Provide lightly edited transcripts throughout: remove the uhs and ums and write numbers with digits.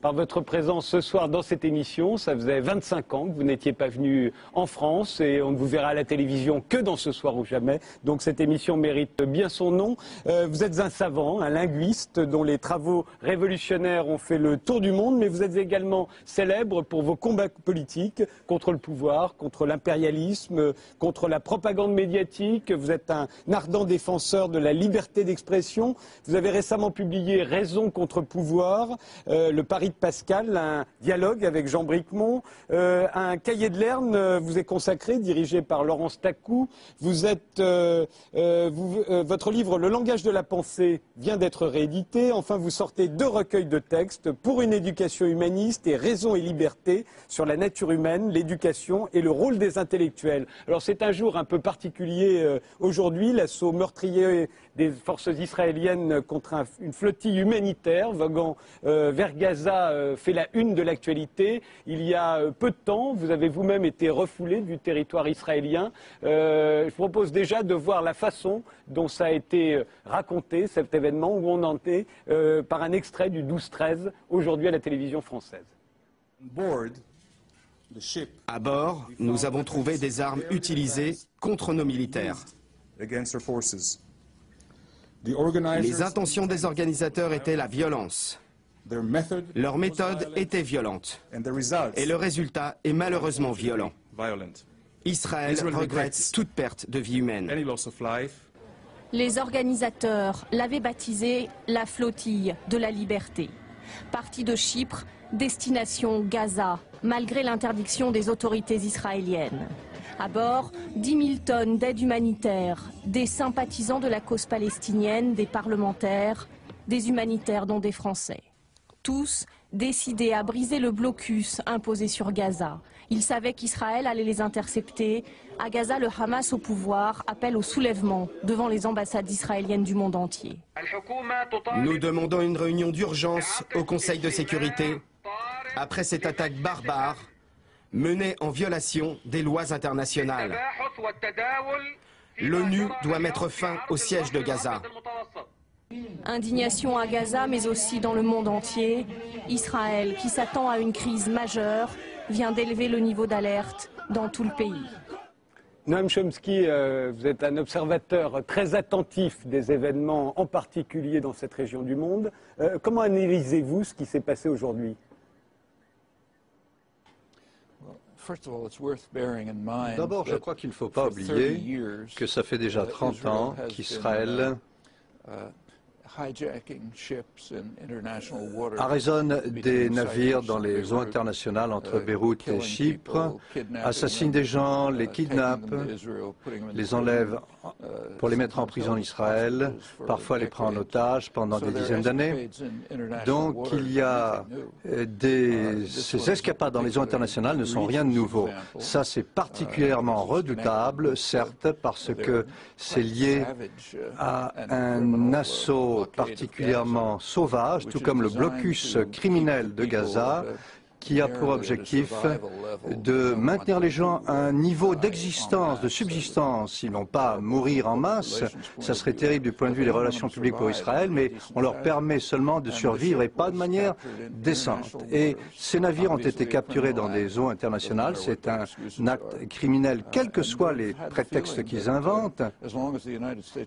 Par votre présence ce soir dans cette émission. Ça faisait 25 ans que vous n'étiez pas venu en France et on ne vous verra à la télévision que dans Ce soir ou jamais. Donc cette émission mérite bien son nom. Vous êtes un savant, un linguiste dont les travaux révolutionnaires ont fait le tour du monde, mais vous êtes également célèbre pour vos combats politiques contre le pouvoir, contre l'impérialisme, contre la propagande médiatique. Vous êtes un ardent défenseur de la liberté d'expression. Vous avez récemment publié Raison contre pouvoir. Le pari de Pascal, un dialogue avec Jean Bricmont, un cahier de Lerne vous est consacré, dirigé par Laurence Tacou. Votre livre Le langage de la pensée vient d'être réédité. Enfin, vous sortez 2 recueils de textes pour une éducation humaniste et Raison et liberté sur la nature humaine, l'éducation et le rôle des intellectuels. Alors c'est un jour un peu particulier aujourd'hui, l'assaut meurtrier des forces israéliennes contre une flottille humanitaire voguant vers Gaza fait la une de l'actualité. Il y a peu de temps, vous avez vous-même été refoulé du territoire israélien. Je vous propose déjà de voir la façon dont ça a été raconté, cet événement, où on en est, par un extrait du 12-13, aujourd'hui à la télévision française. À bord, nous avons trouvé des armes utilisées contre nos militaires. Les intentions des organisateurs étaient la violence. Leur méthode était violente. Et le résultat est malheureusement violent. Israël regrette toute perte de vie humaine. Les organisateurs l'avaient baptisé la flottille de la liberté. Partie de Chypre, destination Gaza, malgré l'interdiction des autorités israéliennes. À bord, 10 000 tonnes d'aide humanitaire, des sympathisants de la cause palestinienne, des parlementaires, des humanitaires dont des Français. Tous décidés à briser le blocus imposé sur Gaza. Ils savaient qu'Israël allait les intercepter. À Gaza, le Hamas au pouvoir appelle au soulèvement devant les ambassades israéliennes du monde entier. Nous demandons une réunion d'urgence au Conseil de sécurité après cette attaque barbare menée en violation des lois internationales. L'ONU doit mettre fin au siège de Gaza. Indignation à Gaza, mais aussi dans le monde entier. Israël, qui s'attend à une crise majeure, vient d'élever le niveau d'alerte dans tout le pays. Noam Chomsky, vous êtes un observateur très attentif des événements, en particulier dans cette région du monde. Comment analysez-vous ce qui s'est passé aujourd'hui ? D'abord, je crois qu'il ne faut pas oublier que ça fait déjà 30 ans qu'Israël arraisonne des navires dans les eaux internationales entre Beyrouth et Chypre, assassine des gens, les kidnappe, les enlève pour les mettre en prison en Israël, parfois les prend en otage pendant des dizaines d'années. Donc il y a ces escapades dans les eaux internationales ne sont rien de nouveau. Ça c'est particulièrement redoutable, certes, parce que c'est lié à un assaut particulièrement sauvage, tout comme le blocus criminel de Gaza, qui a pour objectif de maintenir les gens à un niveau d'existence, de subsistance. Ils n'ont pas à mourir en masse, ça serait terrible du point de vue des relations publiques pour Israël, mais on leur permet seulement de survivre et pas de manière décente. Et ces navires ont été capturés dans des eaux internationales, c'est un acte criminel, quels que soient les prétextes qu'ils inventent,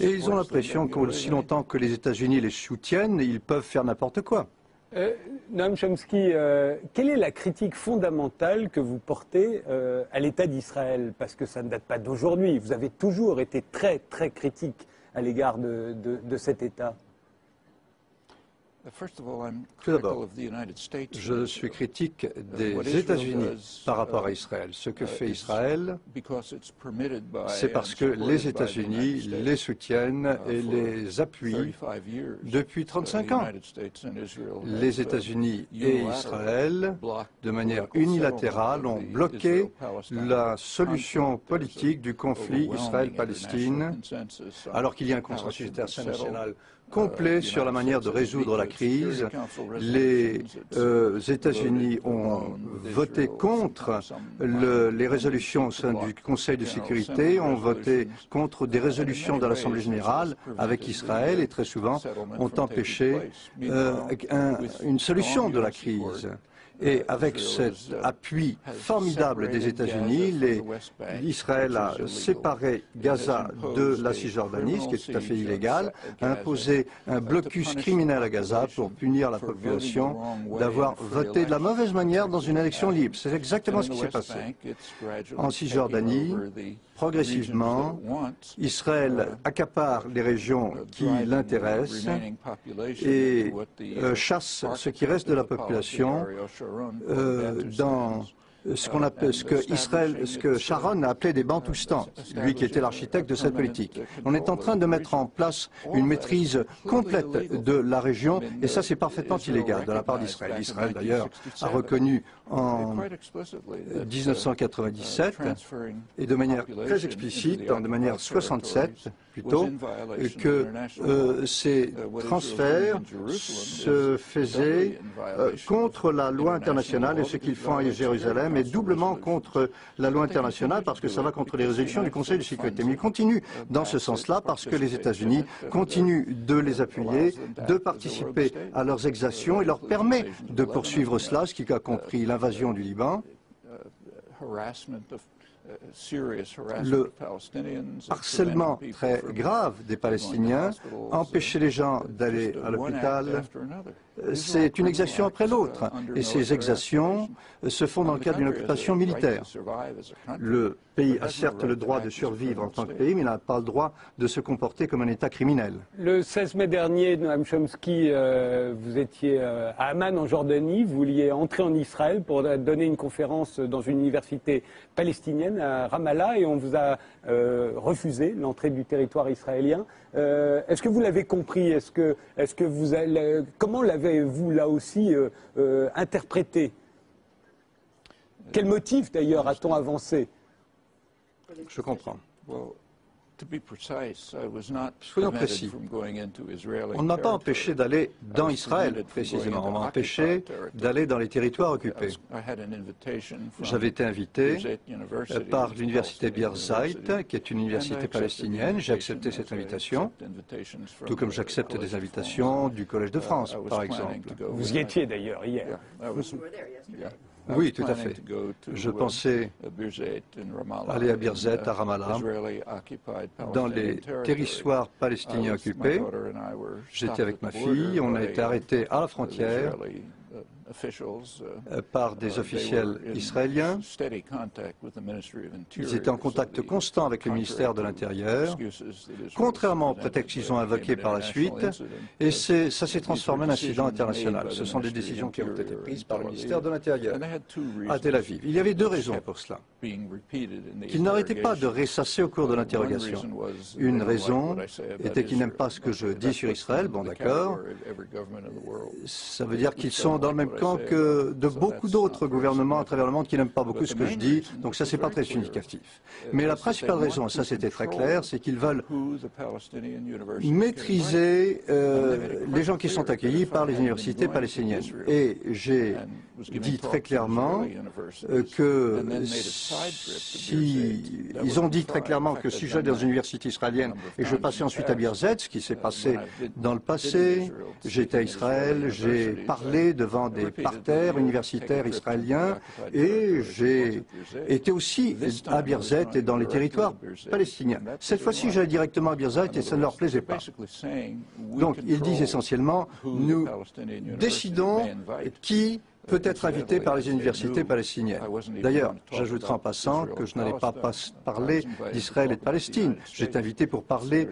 et ils ont l'impression qu'aussi longtemps que les États-Unis les soutiennent, ils peuvent faire n'importe quoi. Noam Chomsky, quelle est la critique fondamentale que vous portez à l'État d'Israël? Parce que ça ne date pas d'aujourd'hui. Vous avez toujours été très, très critique à l'égard de cet État. Tout d'abord, je suis critique des États-Unis par rapport à Israël. Ce que fait Israël, c'est parce que les États-Unis les soutiennent et les appuient depuis 35 ans. Les États-Unis et Israël, de manière unilatérale, ont bloqué la solution politique du conflit Israël-Palestine, alors qu'il y a un consensus international complet sur la manière de résoudre la crise. Les États-Unis ont voté contre les résolutions au sein du Conseil de sécurité, ont voté contre des résolutions de l'Assemblée générale avec Israël et très souvent ont empêché une solution de la crise. Et avec cet appui formidable des États-Unis, Israël a séparé Gaza de la Cisjordanie, ce qui est tout à fait illégal, a imposé un blocus criminel à Gaza pour punir la population d'avoir voté de la mauvaise manière dans une élection libre. C'est exactement ce qui s'est passé. En Cisjordanie, progressivement, Israël accapare les régions qui l'intéressent et chasse ce qui reste de la population dans ce que Sharon a appelé des Bantoustans, lui qui était l'architecte de cette politique. On est en train de mettre en place une maîtrise complète de la région et ça c'est parfaitement illégal de la part d'Israël. Israël d'ailleurs a reconnu en 1997 et de manière très explicite, de manière 67 plutôt, que ces transferts se faisaient contre la loi internationale et ce qu'ils font à Jérusalem est doublement contre la loi internationale parce que ça va contre les résolutions du Conseil de sécurité. Mais ils continuent dans ce sens-là parce que les États-Unis continuent de les appuyer, de participer à leurs exactions et leur permet de poursuivre cela, ce qui a compris l'invasion du Liban, le harcèlement très grave des Palestiniens, empêcher les gens d'aller à l'hôpital, c'est une exaction après l'autre. Et ces exactions se font dans le cadre d'une occupation militaire. Le pays a certes le droit de survivre en tant que pays, mais il n'a pas le droit de se comporter comme un État criminel. Le 16 mai dernier, Noam Chomsky, vous étiez à Amman en Jordanie, vous vouliez entrer en Israël pour donner une conférence dans une université palestinienne à Ramallah et on vous a refusé l'entrée du territoire israélien. Est-ce que vous l'avez compris? Comment l'avez-vous là aussi interprété? Quel motif d'ailleurs a-t-on avancé? Je comprends. Soyons précis. On ne m'a pas empêché d'aller dans Israël, précisément. On m'a empêché d'aller dans les territoires occupés. J'avais été invité par l'université Birzeit, qui est une université palestinienne. J'ai accepté cette invitation, tout comme j'accepte des invitations du Collège de France, par exemple. Vous y étiez d'ailleurs hier. Oui, tout à fait. Je pensais aller à Birzeit, à Ramallah, dans les territoires palestiniens occupés. J'étais avec ma fille, on a été arrêtés à la frontière par des officiels israéliens. Ils étaient en contact constant avec le ministère de l'Intérieur, contrairement au prétexte qu'ils ont invoqué par la suite, et ça s'est transformé en incident international. Ce sont des décisions qui ont été prises par le ministère de l'Intérieur à Tel Aviv. Il y avait deux raisons pour cela, qu'ils n'arrêtaient pas de ressasser au cours de l'interrogation. Une raison était qu'ils n'aiment pas ce que je dis sur Israël, bon d'accord, ça veut dire qu'ils sont dans le même camp que de beaucoup d'autres gouvernements à travers le monde qui n'aiment pas beaucoup ce que je dis, donc ça c'est pas très significatif. Mais la principale raison, et ça c'était très clair, c'est qu'ils veulent maîtriser les gens qui sont accueillis par les universités palestiniennes. Et j'ai dit très clairement que ils ont dit très clairement que si j'allais dans une université israélienne et je passais ensuite à Birzeit, ce qui s'est passé dans le passé, j'étais à Israël, j'ai parlé devant des parterres universitaires israéliens et j'ai été aussi à Birzeit et dans les territoires palestiniens. Cette fois-ci, j'allais directement à Birzeit et ça ne leur plaisait pas. Donc, ils disent essentiellement, nous décidons qui peut être invité par les universités palestiniennes. D'ailleurs, j'ajouterai en passant que je n'allais pas parler d'Israël et de Palestine. J'étais invité pour parler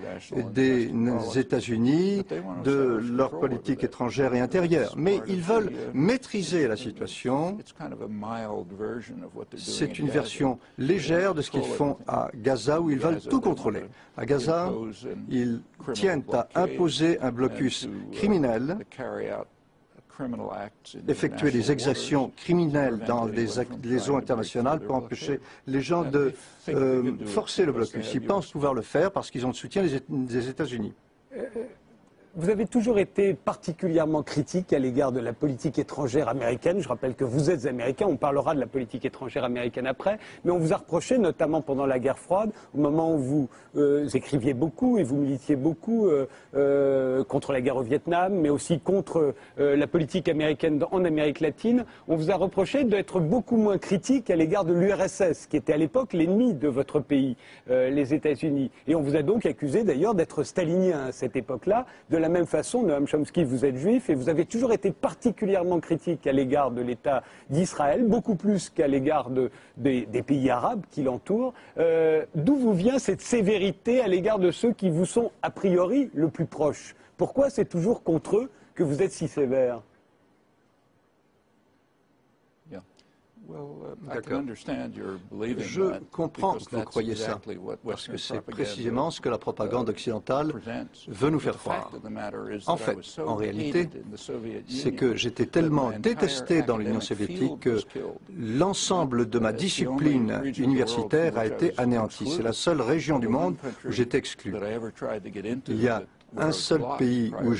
des États-Unis, de leur politique étrangère et intérieure. Mais ils veulent maîtriser la situation. C'est une version légère de ce qu'ils font à Gaza, où ils veulent tout contrôler. À Gaza, ils tiennent à imposer un blocus criminel, effectuer des exactions criminelles dans les eaux internationales pour empêcher les gens de forcer le blocus. Ils pensent pouvoir le faire parce qu'ils ont le soutien des États-Unis. Vous avez toujours été particulièrement critique à l'égard de la politique étrangère américaine. Je rappelle que vous êtes américain, on parlera de la politique étrangère américaine après, mais on vous a reproché, notamment pendant la guerre froide, au moment où vous écriviez beaucoup et vous militiez beaucoup contre la guerre au Vietnam, mais aussi contre la politique américaine en Amérique latine, on vous a reproché d'être beaucoup moins critique à l'égard de l'URSS, qui était à l'époque l'ennemi de votre pays, les États-Unis. Et on vous a donc accusé d'ailleurs d'être stalinien à cette époque-là. De la même façon, Noam Chomsky, vous êtes juif et vous avez toujours été particulièrement critique à l'égard de l'État d'Israël, beaucoup plus qu'à l'égard des pays arabes qui l'entourent. D'où vous vient cette sévérité à l'égard de ceux qui vous sont a priori le plus proches? Pourquoi c'est toujours contre eux que vous êtes si sévère? D'accord. Je comprends que vous croyez ça, parce que c'est précisément ce que la propagande occidentale veut nous faire croire. En fait, en réalité, c'est que j'étais tellement détesté dans l'Union soviétique que l'ensemble de ma discipline universitaire a été anéanti. C'est la seule région du monde où j'étais exclu. Il y a un seul pays où